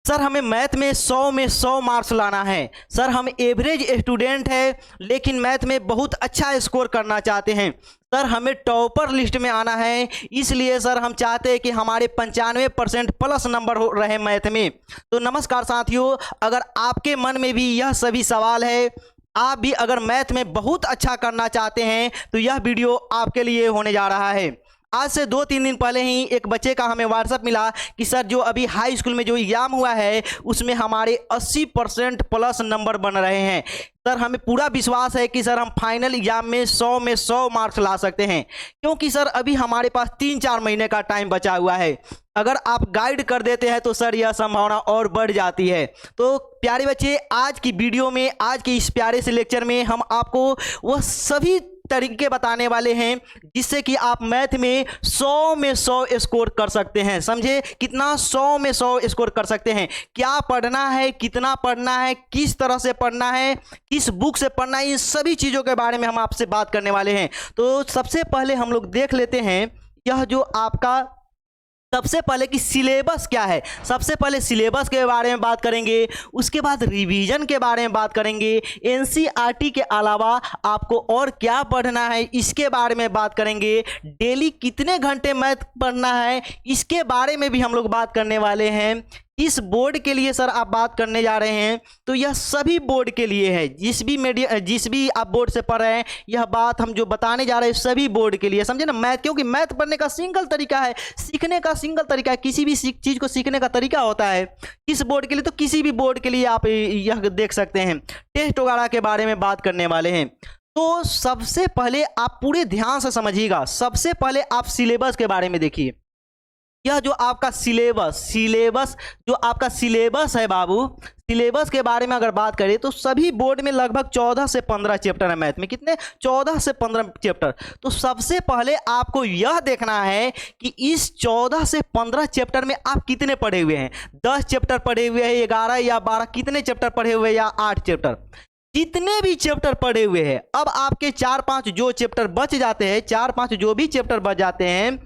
Sir हमें math में 100 marks लाना है। सर हम एवरेज स्टूडेंट है लेकिन मैथ में बहुत अच्छा स्कोर करना चाहते हैं। सर हमें टॉपर लिस्ट में आना है, इसलिए सर हम चाहते हैं कि हमारे 95% प्लस नंबर हो रहे मैथ में। तो नमस्कार साथियों, अगर आपके मन में भी यह सभी सवाल है, आप भी अगर मैथ में बहुत अच्छा करना चाहते हैं तो यह वीडियो आपके लिए होने जा रहा है। आज से 2-3 दिन पहले ही एक बच्चे का हमें व्हाट्सएप मिला कि सर जो अभी हाई स्कूल में जो एग्ज़ाम हुआ है उसमें हमारे 80% प्लस नंबर बन रहे हैं। सर हमें पूरा विश्वास है कि सर हम फाइनल एग्जाम में 100 मार्क्स ला सकते हैं, क्योंकि सर अभी हमारे पास 3-4 महीने का टाइम बचा हुआ है। अगर आप गाइड कर देते हैं तो सर यह संभावना और बढ़ जाती है। तो प्यारे बच्चे, आज की वीडियो में, आज के इस प्यारे से लेक्चर में हम आपको वह सभी तरीके बताने वाले हैं जिससे कि आप मैथ में 100 स्कोर कर सकते हैं। समझे? कितना 100 स्कोर कर सकते हैं, क्या पढ़ना है, कितना पढ़ना है, किस तरह से पढ़ना है, किस बुक से पढ़ना है, इन सभी चीज़ों के बारे में हम आपसे बात करने वाले हैं। तो सबसे पहले हम लोग देख लेते हैं यह जो आपका सबसे पहले कि सिलेबस क्या है। सबसे पहले सिलेबस के बारे में बात करेंगे, उसके बाद रिवीजन के बारे में बात करेंगे, एनसीईआरटी के अलावा आपको और क्या पढ़ना है इसके बारे में बात करेंगे, डेली कितने घंटे मैथ पढ़ना है इसके बारे में भी हम लोग बात करने वाले हैं। इस बोर्ड के लिए सर आप बात करने जा रहे हैं तो यह सभी बोर्ड के लिए है, जिस भी आप बोर्ड से पढ़ रहे हैं, यह बात हम जो बताने जा रहे हैं सभी बोर्ड के लिए। समझे ना? मैथ, क्योंकि मैथ पढ़ने का सिंगल तरीका है, सीखने का सिंगल तरीका है। किसी भी चीज़ को सीखने का तरीका होता है। किस बोर्ड के लिए? तो किसी भी बोर्ड के लिए आप यह देख सकते हैं। टेस्ट वगैरह के बारे में बात करने वाले हैं। तो सबसे पहले आप पूरे ध्यान से समझिएगा। सबसे पहले आप सिलेबस के बारे में देखिए। यह जो आपका सिलेबस जो आपका सिलेबस है बाबू, सिलेबस के बारे में अगर बात करें तो सभी बोर्ड में लगभग 14 से 15 चैप्टर है। मैथ में कितने? 14 से 15 चैप्टर। तो सबसे पहले आपको यह देखना है कि इस 14 से 15 चैप्टर में आप कितने पढ़े हुए हैं। 10 चैप्टर पढ़े हुए हैं, 11 या 12, कितने चैप्टर पढ़े हुए हैं, या 8 चैप्टर, जितने भी चैप्टर पढ़े हुए हैं। अब आपके 4-5 जो चैप्टर बच जाते हैं, 4-5 जो भी चैप्टर बच जाते हैं,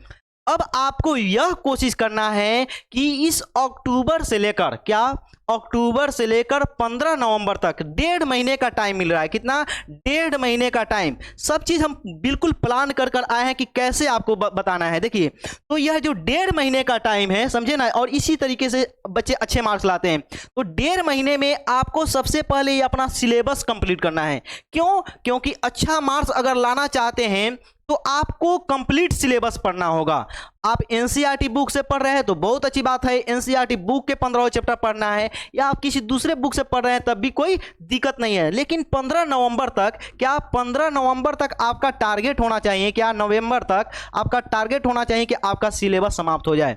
अब आपको यह कोशिश करना है कि इस अक्टूबर से लेकर, क्या, अक्टूबर से लेकर 15 नवंबर तक 1.5 महीने का टाइम मिल रहा है। कितना? 1.5 महीने का टाइम। सब चीज़ हम बिल्कुल प्लान कर आए हैं कि कैसे आपको बताना है। देखिए, तो यह जो 1.5 महीने का टाइम है, समझे ना, और इसी तरीके से बच्चे अच्छे मार्क्स लाते हैं। तो 1.5 महीने में आपको सबसे पहले ये अपना सिलेबस कंप्लीट करना है। क्यों? क्योंकि अच्छा मार्क्स अगर लाना चाहते हैं तो आपको कंप्लीट सिलेबस पढ़ना होगा। आप एनसीईआरटी बुक से पढ़ रहे हैं तो बहुत अच्छी बात है, एनसीईआरटी बुक के 15 चैप्टर पढ़ना है, या आप किसी दूसरे बुक से पढ़ रहे हैं तब भी कोई दिक्कत नहीं है। लेकिन 15 नवंबर तक, क्या 15 नवंबर तक आपका टारगेट होना चाहिए, क्या नवंबर तक आपका टारगेट होना चाहिए कि आपका सिलेबस समाप्त हो जाए।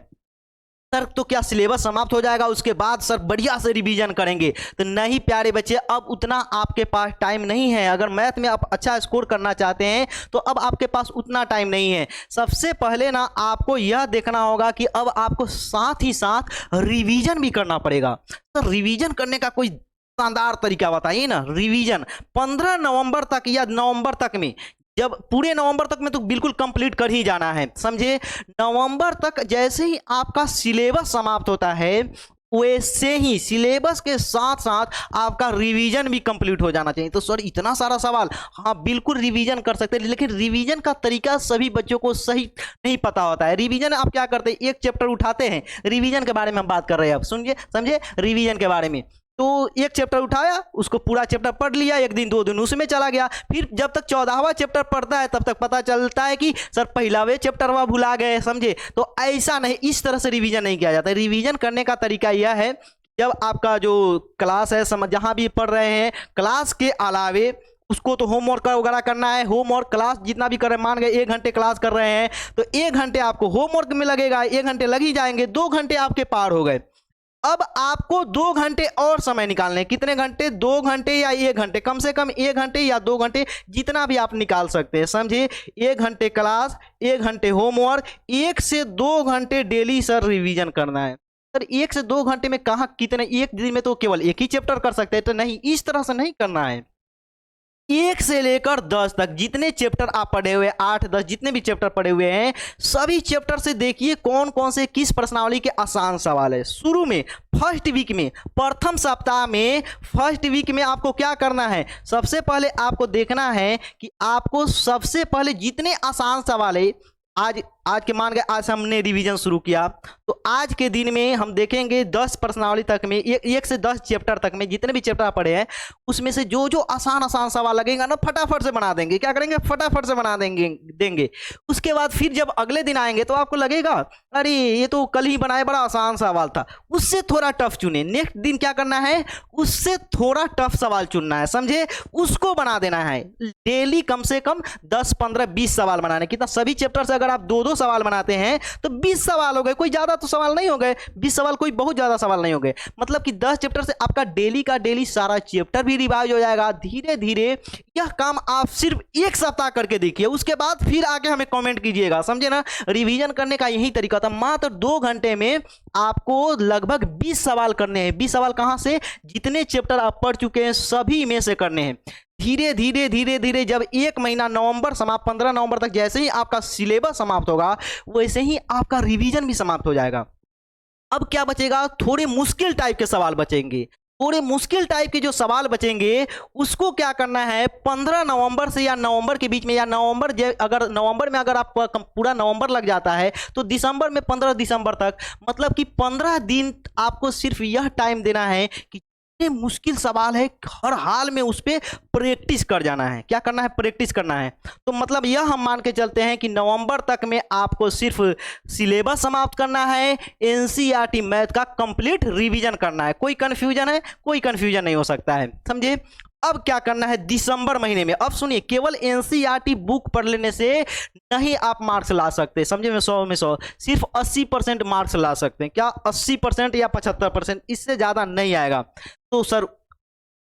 सर तो क्या सिलेबस समाप्त हो जाएगा उसके बाद सर बढ़िया से रिवीजन करेंगे? तो नहीं प्यारे बच्चे, अब उतना आपके पास टाइम नहीं है। अगर मैथ में आप अच्छा स्कोर करना चाहते हैं तो अब आपके पास उतना टाइम नहीं है। सबसे पहले ना आपको यह देखना होगा कि अब आपको साथ ही साथ रिवीजन भी करना पड़ेगा। तो रिवीजन करने का कोई शानदार तरीका बताइए ना। रिवीजन 15 नवंबर तक या नवंबर तक में, जब पूरे नवंबर तक में तो बिल्कुल कंप्लीट कर ही जाना है। समझे? नवंबर तक जैसे ही आपका सिलेबस समाप्त होता है वैसे ही सिलेबस के साथ साथ आपका रिवीजन भी कंप्लीट हो जाना चाहिए। तो सर इतना सारा सवाल, हाँ बिल्कुल रिवीजन कर सकते हैं, लेकिन रिवीजन का तरीका सभी बच्चों को सही नहीं पता होता है। रिवीजन आप क्या करते हैं, एक चैप्टर उठाते हैं, रिवीजन के बारे में हम बात कर रहे हैं। अब सुनिए, समझे, रिवीजन के बारे में। तो एक चैप्टर उठाया, उसको पूरा चैप्टर पढ़ लिया, 1 दिन 2 दिन उसमें चला गया, फिर जब तक 14वां चैप्टर पढ़ता है तब तक पता चलता है कि सर पहलावे चैप्टर वह भुला गए। समझे? तो ऐसा नहीं, इस तरह से रिवीजन नहीं किया जाता। रिवीजन करने का तरीका यह है, जब आपका जो क्लास है, जहाँ भी पढ़ रहे हैं, क्लास के अलावे उसको तो होमवर्क वगैरह करना है। होमवर्क क्लास जितना भी कर रहे हैं, मान गए 1 घंटे क्लास कर रहे हैं तो 1 घंटे आपको होमवर्क में लगेगा, 1 घंटे लग ही जाएंगे, 2 घंटे आपके पार हो गए। अब आपको 2 घंटे और समय निकालने हैं। कितने घंटे? 2 घंटे या 1 घंटे, कम से कम 1 घंटे या 2 घंटे, जितना भी आप निकाल सकते हैं। समझिए, 1 घंटे क्लास, 1 घंटे होमवर्क, 1 से 2 घंटे डेली सर रिवीजन करना है। सर 1 से 2 घंटे में कहाँ कितने, एक दिन में तो केवल एक ही चैप्टर कर सकते हैं। तो नहीं, इस तरह से नहीं करना है। 1 से लेकर 10 तक जितने चैप्टर आप पढ़े हुए 8 10 जितने भी चैप्टर पढ़े हुए हैं, सभी चैप्टर से देखिए कौन कौन से किस प्रश्नावली के आसान सवाल है। शुरू में फर्स्ट वीक में, प्रथम सप्ताह में, फर्स्ट वीक में आपको क्या करना है, सबसे पहले आपको देखना है कि आपको सबसे पहले जितने आसान सवाल है, आज के मान गए आज हमने रिवीजन शुरू किया, तो आज के दिन में हम देखेंगे 10 प्रश्नावली तक में, 1 से 10 चैप्टर तक में जितने भी चैप्टर पढ़े हैं उसमें से जो जो आसान आसान सवाल लगेगा ना, फटाफट से बना देंगे। क्या करेंगे, फटाफट से बना देंगे। उसके बाद फिर जब अगले दिन आएंगे तो आपको लगेगा अरे ये तो कल ही बनाए, बड़ा आसान सवाल था, उससे थोड़ा टफ चुने। नेक्स्ट दिन क्या करना है, उससे थोड़ा टफ सवाल चुनना है, समझे, उसको बना देना है। डेली कम से कम 10 15 20 सवाल बनाने। कितना, सभी चैप्टर से अगर आप 2-2 सवाल बनाते हैं तो 20 सवाल हो गए, कोई ज्यादा तो सवाल नहीं हो गए, 20 सवाल कोई बहुत ज्यादा सवाल नहीं हो गए। मतलब कि 10 चैप्टर से आपका डेली का डेली सारा चैप्टर भी रिवाइज हो जाएगा। धीरे धीरे यह काम आप सिर्फ 1 सप्ताह करके देखिए, उसके बाद फिर आके हमें कमेंट कीजिएगा, समझे ना। रिवीजन करने का यही तरीका था। मात्र 2 घंटे में आपको लगभग 20 सवाल करने हैं। 20 सवाल कहां से, जितने चैप्टर आप पढ़ चुके हैं सभी में से करने हैं। धीरे धीरे जब 1 महीना नवंबर समाप्त, 15 नवंबर तक जैसे ही आपका सिलेबस समाप्त होगा वैसे ही आपका रिवीजन भी समाप्त हो जाएगा। अब क्या बचेगा, थोड़े मुश्किल टाइप के सवाल बचेंगे। थोड़े मुश्किल टाइप के जो सवाल बचेंगे उसको क्या करना है, 15 नवंबर से या नवंबर के बीच में, या अगर नवंबर में अगर आप पूरा नवंबर लग जाता है तो दिसंबर में 15 दिसंबर तक, मतलब कि 15 दिन आपको सिर्फ यह टाइम देना है कि मुश्किल सवाल है हर हाल में उस पर प्रैक्टिस कर जाना है। क्या करना है, प्रैक्टिस करना है। तो मतलब यह हम मान के चलते हैं कि नवंबर तक में आपको सिर्फ सिलेबस समाप्त करना है, एनसीईआरटी मैथ का कंप्लीट रिवीजन करना है। कोई कंफ्यूजन है, कोई कंफ्यूजन नहीं हो सकता है, समझे। अब क्या करना है दिसंबर महीने में, अब सुनिए, केवल एनसीईआरटी बुक पढ़ लेने से नहीं आप मार्क्स ला सकते, समझे, में 100 में 100, सिर्फ 80% मार्क्स ला सकते हैं। क्या 80% या 75%, इससे ज़्यादा नहीं आएगा। तो सर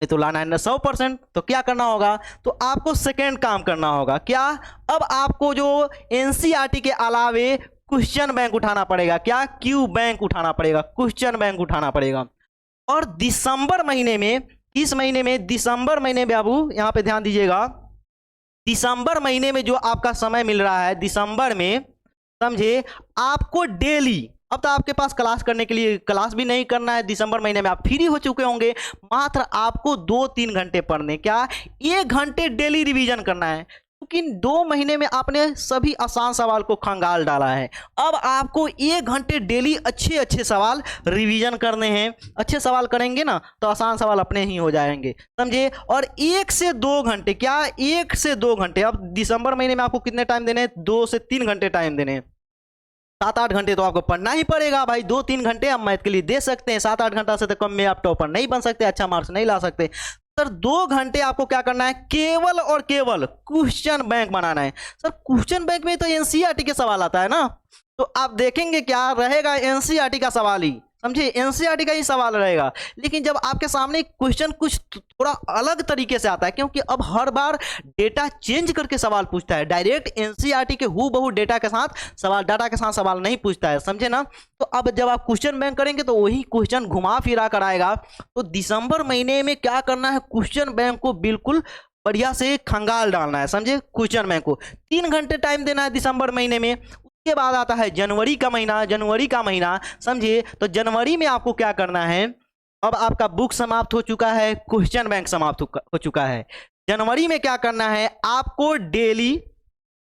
तो लाना है ना 100%, तो क्या करना होगा, तो आपको सेकेंड काम करना होगा। क्या, अब आपको जो एनसीईआरटी के अलावे क्वेश्चन बैंक उठाना पड़ेगा। क्या, क्यू बैंक उठाना पड़ेगा, क्वेश्चन बैंक उठाना पड़ेगा। और दिसंबर महीने में, इस महीने में, दिसंबर महीने में बाबू यहाँ पे ध्यान दीजिएगा, दिसंबर महीने में जो आपका समय मिल रहा है, दिसंबर में समझे, आपको डेली, अब तो आपके पास क्लास करने के लिए क्लास भी नहीं करना है, दिसंबर महीने में आप फ्री हो चुके होंगे। मात्र आपको 2-3 घंटे पढ़ने, क्या 1 घंटे डेली रिवीजन करना है, क्योंकि 2 महीने में आपने सभी आसान सवाल को खंगाल डाला है। अब आपको 1 घंटे डेली अच्छे अच्छे सवाल रिवीजन करने हैं। अच्छे सवाल करेंगे ना तो आसान सवाल अपने ही हो जाएंगे, समझे। और 1 से 2 घंटे, क्या 1 से 2 घंटे, अब दिसंबर महीने में आपको कितने टाइम देने हैं, 2 से 3 घंटे टाइम देने हैं। 7-8 घंटे तो आपको पढ़ना ही पड़ेगा भाई। 2-3 घंटे आप मैथ के लिए दे सकते हैं, 7-8 घंटा से तो कम में आप टॉपर नहीं बन सकते, अच्छा मार्क्स नहीं ला सकते। सर 2 घंटे आपको क्या करना है, केवल और केवल क्वेश्चन बैंक बनाना है। सर क्वेश्चन बैंक में तो एनसीईआरटी के सवाल आता है ना, तो आप देखेंगे क्या रहेगा, एनसीईआरटी का सवाल ही, समझिए, एनसीईआरटी का ही सवाल रहेगा। लेकिन जब आपके सामने क्वेश्चन कुछ थोड़ा अलग तरीके से आता है, क्योंकि अब हर बार डेटा चेंज करके सवाल पूछता है, डायरेक्ट एनसीईआरटी के हूबहू डेटा के साथ सवाल, डाटा के साथ सवाल नहीं पूछता है, समझे ना। तो अब जब आप क्वेश्चन बैंक करेंगे तो वही क्वेश्चन घुमा फिरा कर आएगा। तो दिसंबर महीने में क्या करना है, क्वेश्चन बैंक को बिल्कुल बढ़िया से खंगाल डालना है, समझे। क्वेश्चन बैंक को 3 घंटे टाइम देना है दिसंबर महीने में। के बाद आता है जनवरी का महीना, जनवरी का महीना समझिए। तो जनवरी में आपको क्या करना है, अब आपका बुक समाप्त हो चुका है, क्वेश्चन बैंक समाप्त हो चुका है। जनवरी में क्या करना है, आपको डेली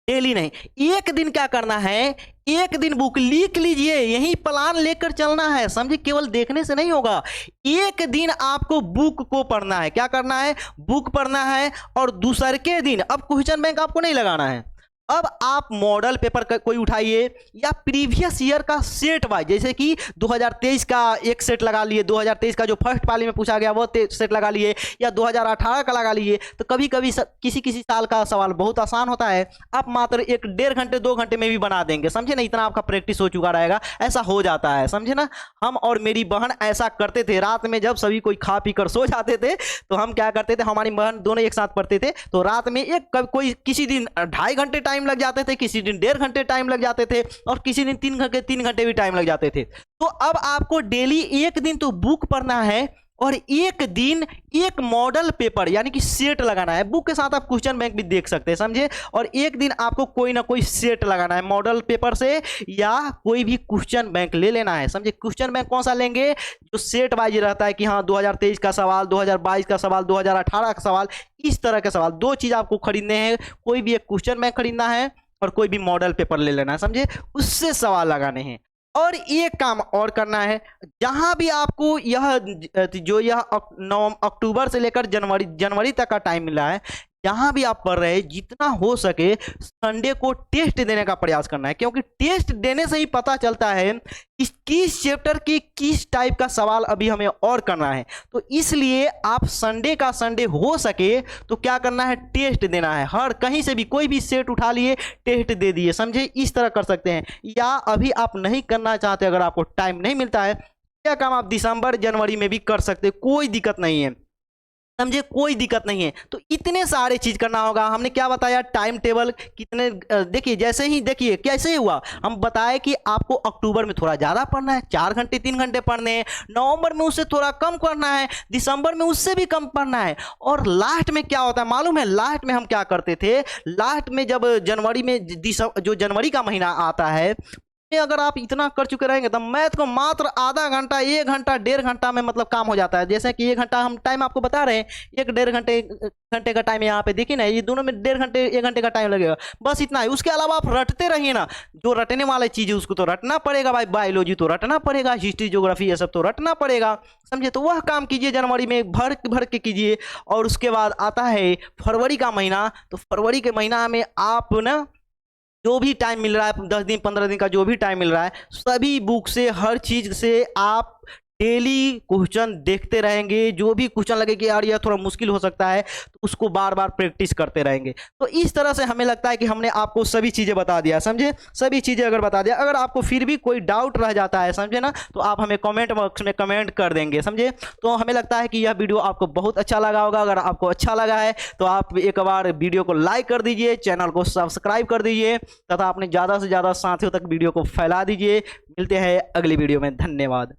नहीं, 1 दिन क्या करना है, 1 दिन बुक लिख लीजिए, यही प्लान लेकर चलना है, समझिए। केवल देखने से नहीं होगा, 1 दिन आपको बुक को पढ़ना है। क्या करना है, बुक पढ़ना है। और दूसरे के दिन अब क्वेश्चन बैंक आपको नहीं लगाना है, अब आप मॉडल पेपर कोई उठाइए या प्रीवियस ईयर का सेट वाइज, जैसे कि 2023 का एक सेट लगा लिए, 2023 का जो फर्स्ट पाली में पूछा गया वो सेट लगा लिए, या 2018 का लगा लिए। तो कभी कभी किसी साल का सवाल बहुत आसान होता है, आप मात्र 1-1.5 घंटे 2 घंटे में भी बना देंगे, समझे ना। इतना आपका प्रैक्टिस हो चुका रहेगा, ऐसा हो जाता है, समझे ना। हम और मेरी बहन ऐसा करते थे, रात में जब सभी कोई खा पी कर सो जाते थे तो हम क्या करते थे, हमारी बहन दोनों एक साथ पढ़ते थे, तो रात में कोई किसी दिन 2.5 घंटे टाइम लग जाते थे, किसी दिन 1.5 घंटे टाइम लग जाते थे, और किसी दिन 3 घंटे भी टाइम लग जाते थे। तो अब आपको डेली 1 दिन तो बुक पढ़ना है और एक दिन एक मॉडल पेपर यानी कि सेट लगाना है। बुक के साथ आप क्वेश्चन बैंक भी देख सकते हैं, समझे। और एक दिन आपको कोई ना कोई सेट लगाना है मॉडल पेपर से, या कोई भी क्वेश्चन बैंक ले लेना है, समझे। क्वेश्चन बैंक कौन सा लेंगे, जो सेट वाइज रहता है कि हाँ 2023 का सवाल, 2022 का सवाल, 2018 का सवाल, इस तरह के सवाल। दो चीज़ आपको खरीदने हैं, कोई भी एक क्वेश्चन बैंक खरीदना है और कोई भी मॉडल पेपर ले लेना है, समझे। उससे सवाल लगाने हैं। और एक काम और करना है, जहां भी आपको यह जो यह 9 अक्टूबर से लेकर जनवरी तक का टाइम मिला है, जहां भी आप पढ़ रहे हैं, जितना हो सके संडे को टेस्ट देने का प्रयास करना है, क्योंकि टेस्ट देने से ही पता चलता है कि किस चैप्टर की किस टाइप का सवाल अभी हमें और करना है। तो इसलिए आप संडे का संडे हो सके तो क्या करना है, टेस्ट देना है। हर कहीं से भी कोई भी सेट उठा लिए, टेस्ट दे दिए, समझे। इस तरह कर सकते हैं। या अभी आप नहीं करना चाहते, अगर आपको टाइम नहीं मिलता है, क्या काम आप दिसंबर जनवरी में भी कर सकते, कोई दिक्कत नहीं है, समझे, कोई दिक्कत नहीं है। तो इतने सारे चीज करना होगा। हमने क्या बताया, टाइम टेबल कितने, देखिए जैसे ही देखिए कैसे हुआ, हम बताए कि आपको अक्टूबर में थोड़ा ज़्यादा पढ़ना है, 4 घंटे 3 घंटे पढ़ने हैं, नवंबर में उससे थोड़ा कम पढ़ना है, दिसंबर में उससे भी कम पढ़ना है। और लास्ट में क्या होता है मालूम है, लास्ट में हम क्या करते थे, लास्ट में जब जनवरी में जो जनवरी का महीना आता है, अगर आप इतना कर चुके रहेंगे तो मैथ को मात्र आधा घंटा, 1 घंटा, 1.5 घंटा में मतलब काम हो जाता है। जैसे कि 1 घंटा हम टाइम आपको बता रहे हैं, 1-1.5 घंटे का टाइम यहाँ पे देखिए ना, ये दोनों में 1.5 घंटे 1 घंटे का टाइम लगेगा, बस इतना है। उसके अलावा आप रटते रहिए ना, जो रटने वाली चीज़ है उसको तो रटना पड़ेगा भाई, बायोलॉजी तो रटना पड़ेगा, हिस्ट्री ज्योग्राफी ये सब तो रटना पड़ेगा, समझे। तो वह काम कीजिए, जनवरी में भर भर के कीजिए। और उसके बाद आता है फरवरी का महीना, तो फरवरी के महीना में आप ना जो भी टाइम मिल रहा है, 10 दिन 15 दिन का जो भी टाइम मिल रहा है, सभी बुक से हर चीज़ से आप डेली क्वेश्चन देखते रहेंगे। जो भी क्वेश्चन लगे कि यार यह थोड़ा मुश्किल हो सकता है, तो उसको बार बार प्रैक्टिस करते रहेंगे। तो इस तरह से हमें लगता है कि हमने आपको सभी चीज़ें बता दिया, समझे। सभी चीज़ें अगर बता दिया, अगर आपको फिर भी कोई डाउट रह जाता है, समझे ना, तो आप हमें कमेंट बॉक्स में कमेंट कर देंगे, समझे। तो हमें लगता है कि यह वीडियो आपको बहुत अच्छा लगा होगा। अगर आपको अच्छा लगा है तो आप एक बार वीडियो को लाइक कर दीजिए, चैनल को सब्सक्राइब कर दीजिए, तथा अपने ज़्यादा से ज़्यादा साथियों तक वीडियो को फैला दीजिए। मिलते हैं अगली वीडियो में, धन्यवाद।